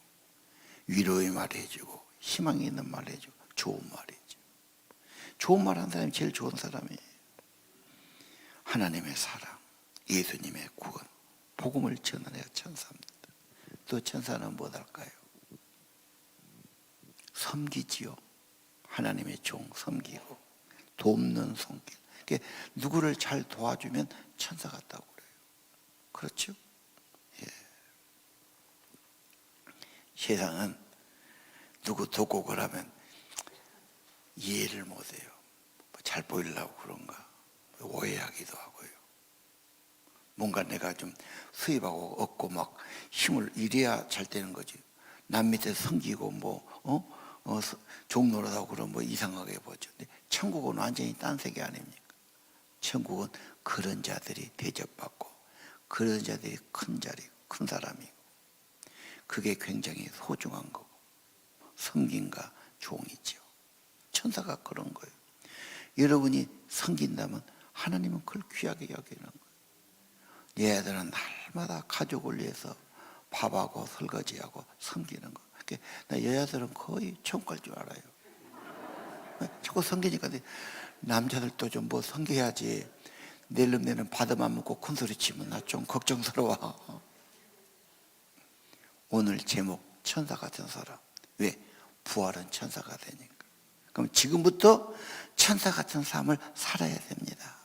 위로의 말을 해주고 희망이 있는 말을 해주고 좋은 말이죠. 좋은 말 한 사람이 제일 좋은 사람이에요. 하나님의 사랑, 예수님의 구원, 복음을 전하는 천사입니다. 또 천사는 뭐랄까요? 섬기지요. 하나님의 종 섬기고 돕는 손길. 누구를 잘 도와주면 천사 같다고 그래요. 그렇죠? 예. 세상은 누구 돕고 그러면 이해를 못해요. 잘 보이려고 그런가 오해하기도 하고요. 뭔가 내가 좀 수입하고 얻고 막 힘을 이래야 잘 되는 거지. 남 밑에 섬기고 종노릇하고 그러면 뭐 이상하게 보죠. 근데 천국은 완전히 딴 세계 아닙니까? 천국은 그런 자들이 대접받고 그런 자들이 큰 자리고 큰 사람이고 그게 굉장히 소중한 거고 섬김과 종이죠. 천사가 그런 거예요. 여러분이 섬긴다면 하나님은 그걸 귀하게 여기는 거예요. 얘들은 날마다 가족을 위해서 밥하고 설거지하고 섬기는 거. 나 여자들은 거의 천국 갈 줄 알아요. 자꾸 섬기니까 남자들도 좀 뭐 섬겨야지. 내일은 내는 바다만 먹고 큰소리 치면 나 좀 걱정스러워. 오늘 제목 천사 같은 사람. 왜? 부활은 천사가 되니까. 그럼 지금부터 천사 같은 삶을 살아야 됩니다.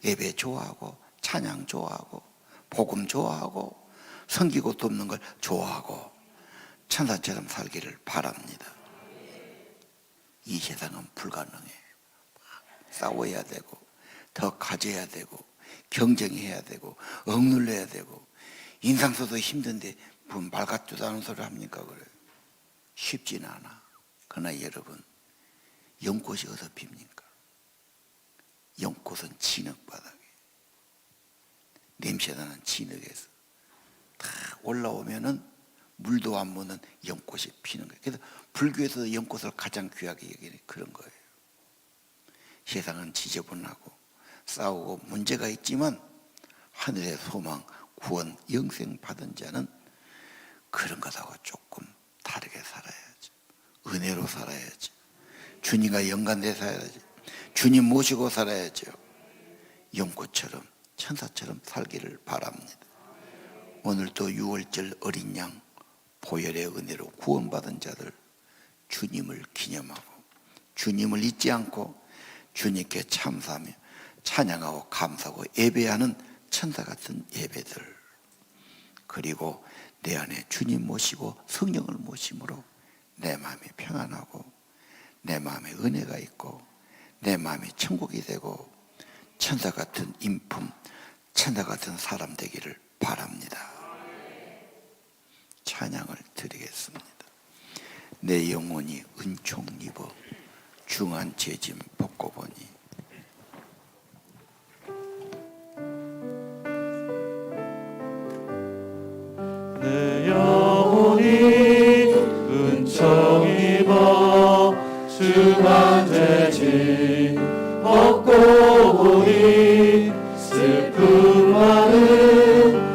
예배 좋아하고 찬양 좋아하고 복음 좋아하고 섬기고 돕는 걸 좋아하고 천사처럼 살기를 바랍니다. 이 세상은 불가능해. 싸워야 되고 더 가져야 되고 경쟁해야 되고 억눌려야 되고 인상 써도 힘든데 무슨 말 같지도 않은 소리 합니까? 그래. 쉽지는 않아. 그러나 여러분 연꽃이 어디서 핍니까? 연꽃은 진흙바닥에 냄새나는 진흙에서 다 올라오면은 물도 안 묻는 연꽃이 피는 거예요. 그래서 불교에서 연꽃을 가장 귀하게 여기는 그런 거예요. 세상은 지저분하고 싸우고 문제가 있지만 하늘의 소망, 구원, 영생 받은 자는 그런 것하고 조금 다르게 살아야지. 은혜로 살아야지. 주님과 연관돼 살아야지. 주님 모시고 살아야죠. 연꽃처럼 천사처럼 살기를 바랍니다. 오늘도 6월절 어린 양 보혈의 은혜로 구원받은 자들 주님을 기념하고 주님을 잊지 않고 주님께 참사하며 찬양하고 감사하고 예배하는 천사 같은 예배들, 그리고 내 안에 주님 모시고 성령을 모심으로 내 마음이 평안하고 내 마음에 은혜가 있고 내 마음이 천국이 되고 천사 같은 인품, 천사 같은 사람 되기를 바랍니다. 찬양을 드리겠습니다. 내 영혼이 은총 입어 중한 죄짐 벗고 보니. 내 영혼이 은총 입어 중한 죄짐 벗고 보니 슬픔 많은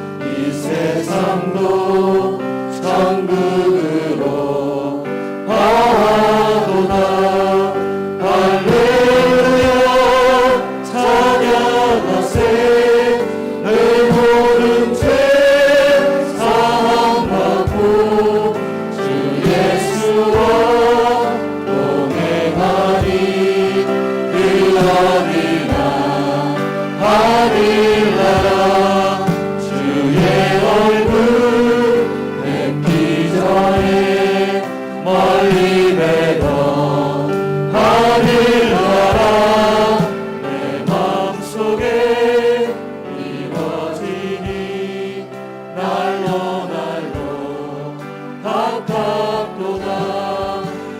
가깝도다.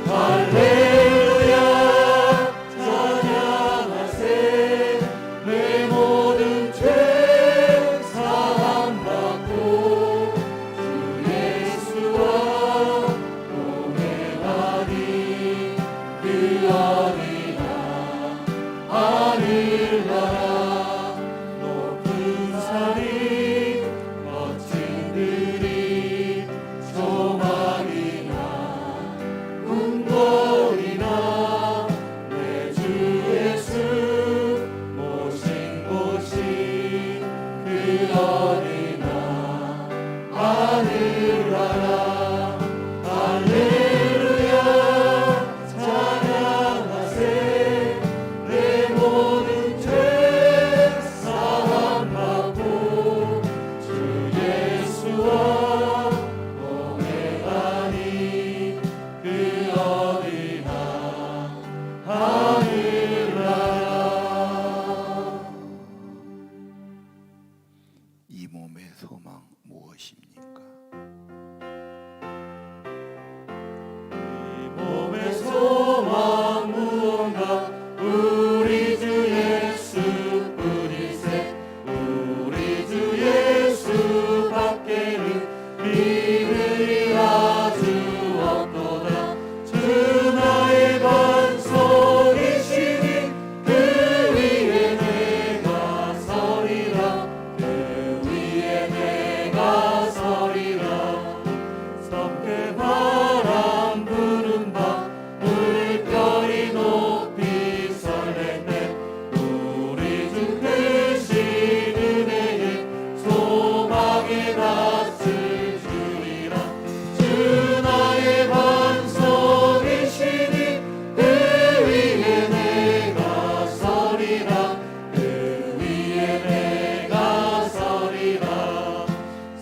할렐루야 찬양하세. 내 모든 죄 사함받고 주 예수와 동행하니 그 어디나 하늘나라 높은 산이 멋진 들이 조망이나 궁궐이나 내 주 예수 모신 곳이 그 어디나 하늘나라. 할렐루야 찬양하세. 내 모든 죄 사함받고 주 예수와 동행하니 그 어디나 하늘나라. 이 몸의 소망 무엇입니까? 이 몸의 소망 무언가 우리 주 예수뿐이세. 우리 주 예수 밖에는 믿음이 아주 없도다. 주 나의 반석이시니 그 위에 내가 서리라. 그 위에 내가 서리라. 섭게 바람 부는 밤 물결이 높이 설렐 때 우리 주 크신 은혜에 소망에 닿을 주리라. 주 나의 반석이시니 그 위에 내가 서리라. 그 위에 내가 서리라.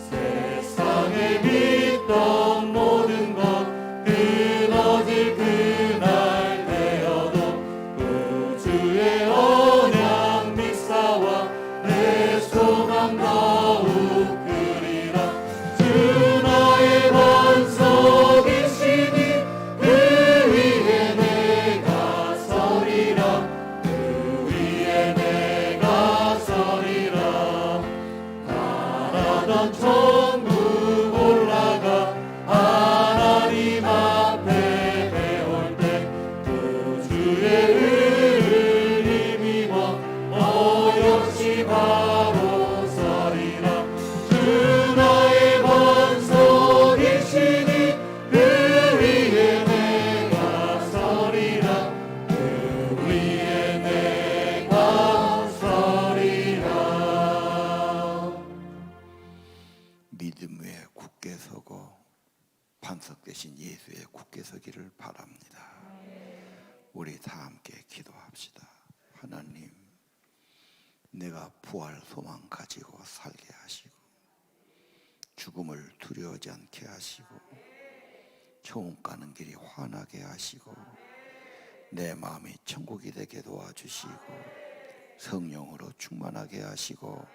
세상에 믿던 모든 것 끊어질 그날 되어도 구주의 언약 믿사와 내 소망 더욱 크리라. 주 나의 반석이시니 그 위에 내가 서리라. 그 위에 내가 서리라. 바라던 천국 올라가 하나님 앞에 배울 때 구주의 은을 힘입어 어여시 바로 서리라. 주 나의 반석이시니 그 위에 내가 서리라. 그 위에 내가 서리라. 믿음 위에 굳게 서고 반석 대신 예수의 굳게 서기를 바랍니다. 우리 다 함께 기도합시다. 하나님, 내가 부활 소망 가지고 살게 하시고 죽음을 두려워하지 않게 하시고 처음 가는 길이 환하게 하시고 내 마음이 천국이 되게 도와주시고 성령으로 충만하게 하시고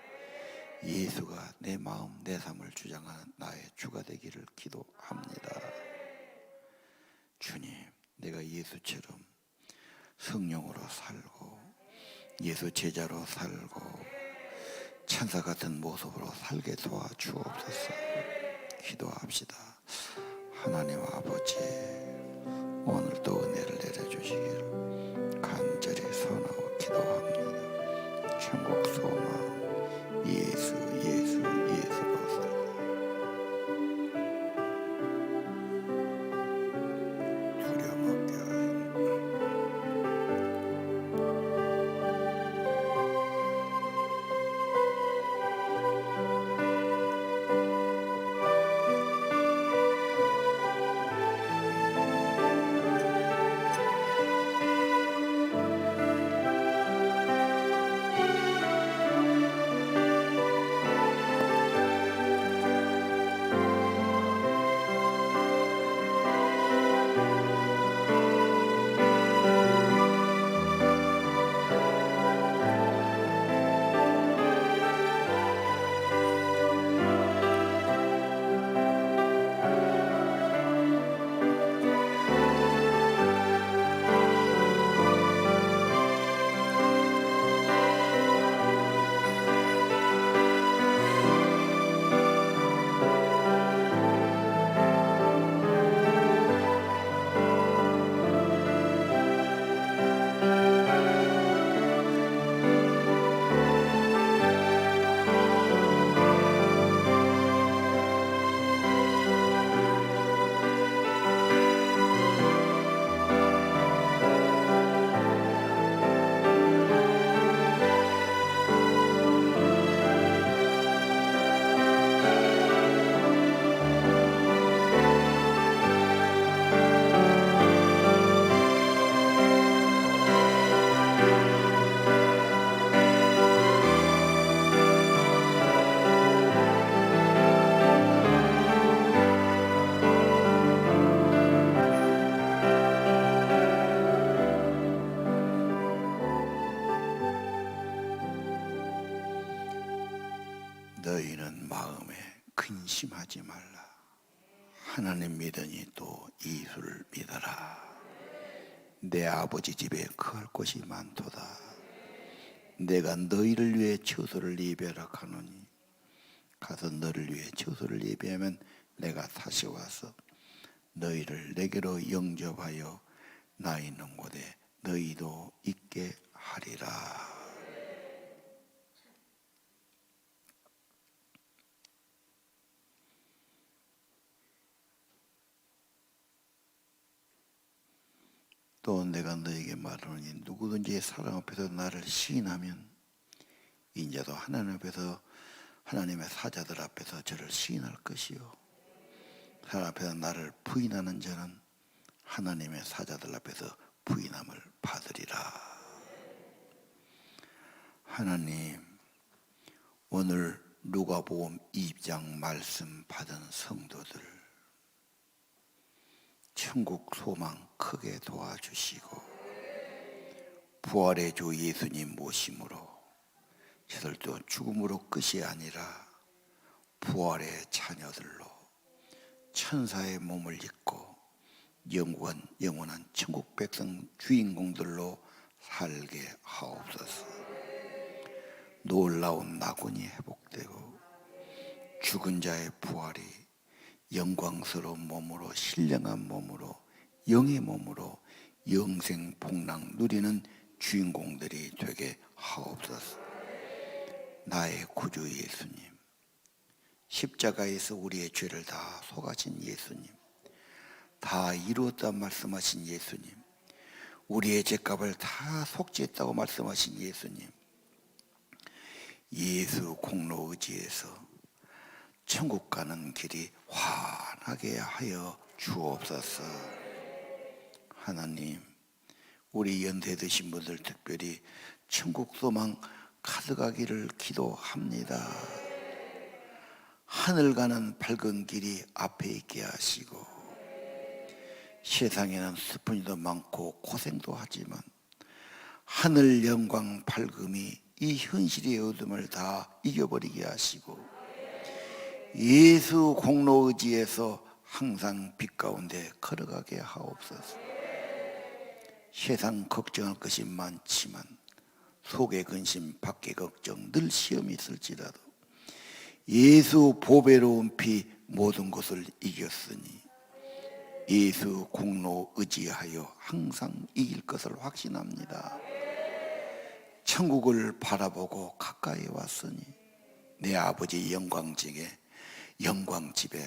예수가 내 마음 내 삶을 주장하는 나의 주가 되기를 기도합니다. 주님, 내가 예수처럼 성령으로 살고 예수 제자로 살고 천사 같은 모습으로 살게 도와주옵소서. 기도합시다. 하나님 아버지, 오늘도 은혜를 내려주시기를 간절히 선하고 기도합니다. 천국 소망 예수 예수로 살고 두려움없게 하옵소서. 근심하지 말라. 하나님 믿으니 또 이수를 믿어라. 내 아버지 집에 거할 곳이 많도다. 내가 너희를 위해 처소를 예비하노니 가서 너를 위해 처소를 예비하면 내가 다시 와서 너희를 내게로 영접하여 나 있는 곳에 너희도 있게 하리라. 또 내가 너에게 말하노니 누구든지 사람 앞에서 나를 시인하면 인자도 하나님 앞에서 하나님의 사자들 앞에서 저를 시인할 것이요 사람 앞에서 나를 부인하는 자는 하나님의 사자들 앞에서 부인함을 받으리라. 하나님, 오늘 누가복음 2장 말씀 받은 성도들 천국 소망 크게 도와주시고 부활의 주 예수님 모심으로 저들도 죽음으로 끝이 아니라 부활의 자녀들로 천사의 몸을 입고 영원한 천국 백성 주인공들로 살게 하옵소서. 놀라운 낙원이 회복되고 죽은 자의 부활이 영광스러운 몸으로 신령한 몸으로 영의 몸으로 영생 복락 누리는 주인공들이 되게 하옵소서. 나의 구주 예수님, 십자가에서 우리의 죄를 다 속하신 예수님, 다 이루었다 말씀하신 예수님, 우리의 죄값을 다 속죄했다고 말씀하신 예수님, 예수 공로 의지에서 천국 가는 길이 환하게 하여 주옵소서. 하나님, 우리 연세 드신 분들 특별히 천국 소망 가득하기를 기도합니다. 하늘 가는 밝은 길이 앞에 있게 하시고 세상에는 슬픔도 많고 고생도 하지만 하늘 영광 밝음이 이 현실의 어둠을 다 이겨버리게 하시고 예수 공로 의지에서 항상 빛 가운데 걸어가게 하옵소서. 세상 걱정할 것이 많지만 속의 근심, 밖의 걱정, 늘 시험이 있을지라도 예수 보배로운 피 모든 것을 이겼으니 예수 공로 의지하여 항상 이길 것을 확신합니다. 천국을 바라보고 가까이 왔으니 내 아버지 영광집에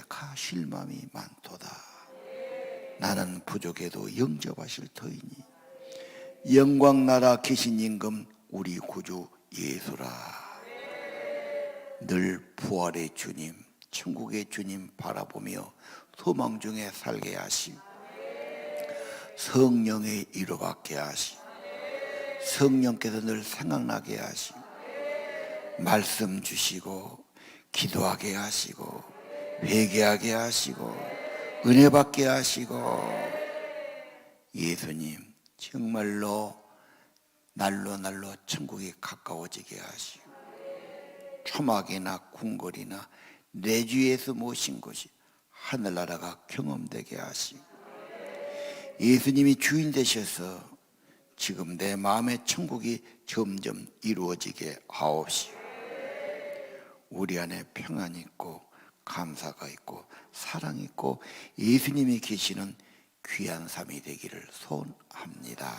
가 쉴 마음이 많도다. 나는 부족해도 영접하실 터이니 영광나라 계신 임금 우리 구주 예수라. 늘 부활의 주님, 천국의 주님 바라보며 소망 중에 살게 하시, 성령의 이루받게 하시, 성령께서 늘 생각나게 하시, 말씀 주시고 기도하게 하시고 회개하게 하시고 은혜 받게 하시고 예수님 정말로 날로 천국이 가까워지게 하시고 초막이나 궁궐이나 내주에서 모신 것이 하늘나라가 경험되게 하시고 예수님이 주인 되셔서 지금 내 마음의 천국이 점점 이루어지게 하옵시고 우리 안에 평안이 있고 감사가 있고 사랑이 있고 예수님이 계시는 귀한 삶이 되기를 소원합니다.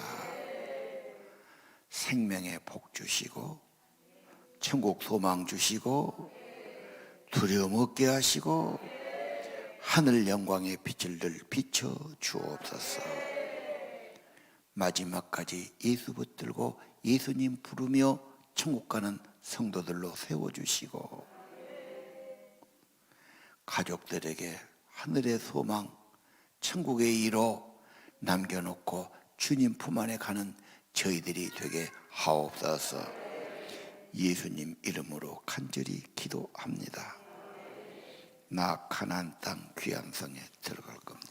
생명의 복 주시고 천국 소망 주시고 두려움 없게 하시고 하늘 영광의 빛을 늘 비춰 주옵소서. 마지막까지 예수 붙들고 예수님 부르며 천국 가는 성도들로 세워주시고 가족들에게 하늘의 소망 천국의 이로 남겨놓고 주님 품 안에 가는 저희들이 되게 하옵소서. 예수님 이름으로 간절히 기도합니다. 나 가나안 땅 귀한 성에 들어갈 겁니다.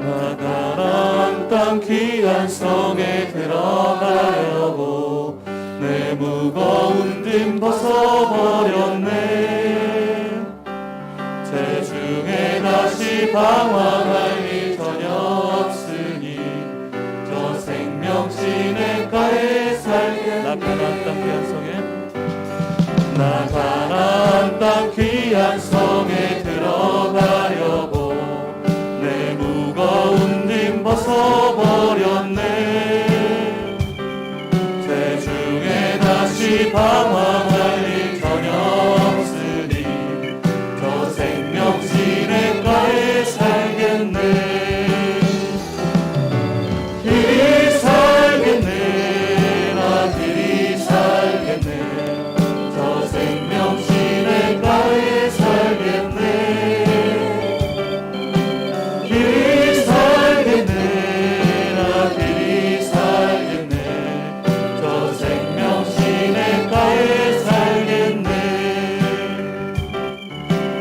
나 가나안 땅 귀한 성에 들어가려고 내 무거운 짐 벗어버렸네. 체중에 다시 방황할 일 전혀 없으니 저 생명 시냇가에 살게. 나 가나안 땅 귀한 성에, 나 가나안 땅 귀한 성에 들어가려고 내 무거운 짐 벗어버렸네. 체중에 다시 방황할 일 전혀 없으니 저 생명 시냇가에 살겠네. 길이 살겠네. 나 길이 살겠네. 저 생명 시냇가에 살겠네. 길이 살겠네. 나 길이 살겠네. 저 생명 시냇가에 살겠네.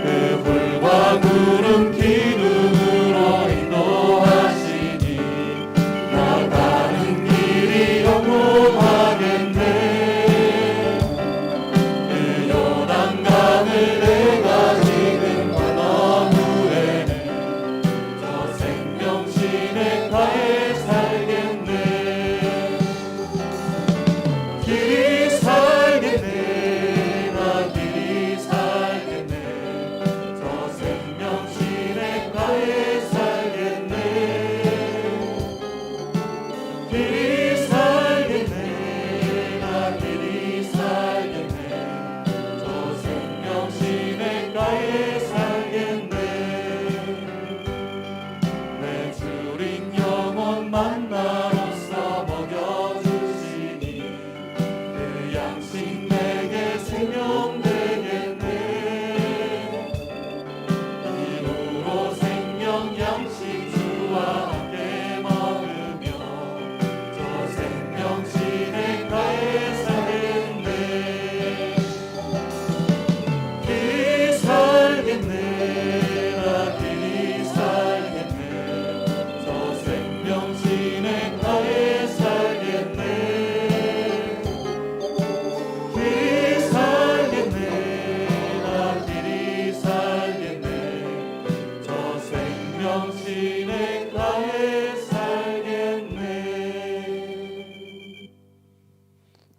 그 불과 구름 기둥으로 인도하시니 나 가는 길이 영원하겠네. 그 요단강을 내가 지금 건넌 후에는 저 생명 시냇가에 살겠네. 길이 살겠네. 나 길이 살겠네. 저 생명 시냇가에 살겠네. 길이 살겠네. 나 길이 살겠네. 저 생명 시냇가에 살겠네. 내 주린 영혼 만나로서 먹여주시니 그 양식 내게 생명 되겠네. 이후로 생명 양식 주와 함께 먹으며 저 생명 시냇가에 살겠네. 길이 살겠네. 나 길이 살겠네. 저 생명 시냇가에 살겠네. 길이 살겠네. 나 길이 살겠네. 저 생명 시냇가에 살겠네.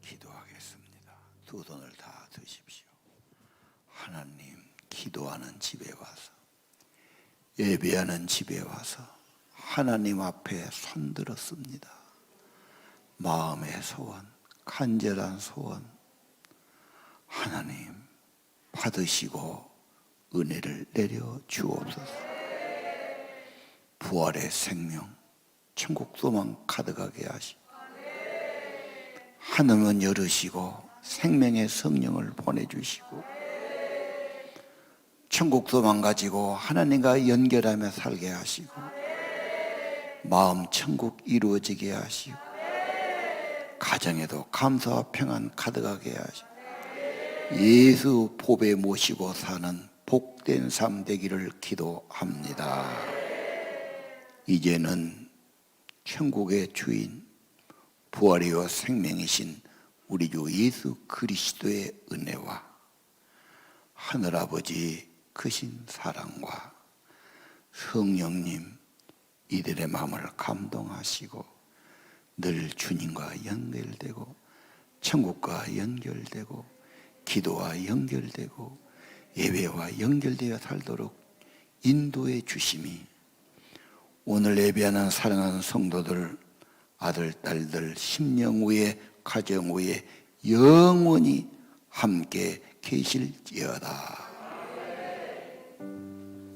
기도하겠습니다. 두 손을 다 드십시오. 하나님, 기도하는 집에 와서, 예배하는 집에 와서 하나님 앞에 손들었습니다. 마음의 소원, 간절한 소원, 하나님 받으시고 은혜를 내려 주옵소서. 부활의 생명, 천국 소망 가득하게 하시고 하늘문 열으시고 생명의 성령을 보내주시고 천국 소망 가지고 하나님과 연결하며 살게 하시고 마음 천국 이루어지게 하시고 가정에도 감사와 평안 가득하게 하시고 예수 보배 모시고 사는 복된 삶 되기를 기도합니다. 이제는 천국의 주인 부활이요 생명이신 우리 주 예수 그리스도의 은혜와 하늘아버지 크신 사랑과 성령님 이들의 마음을 감동하시고 늘 주님과 연결되고 천국과 연결되고 기도와 연결되고 예배와 연결되어 살도록 인도해 주심이 오늘 예배하는 사랑하는 성도들 아들, 딸들, 심령 위에 가정 위에 영원히 함께 계실지어다.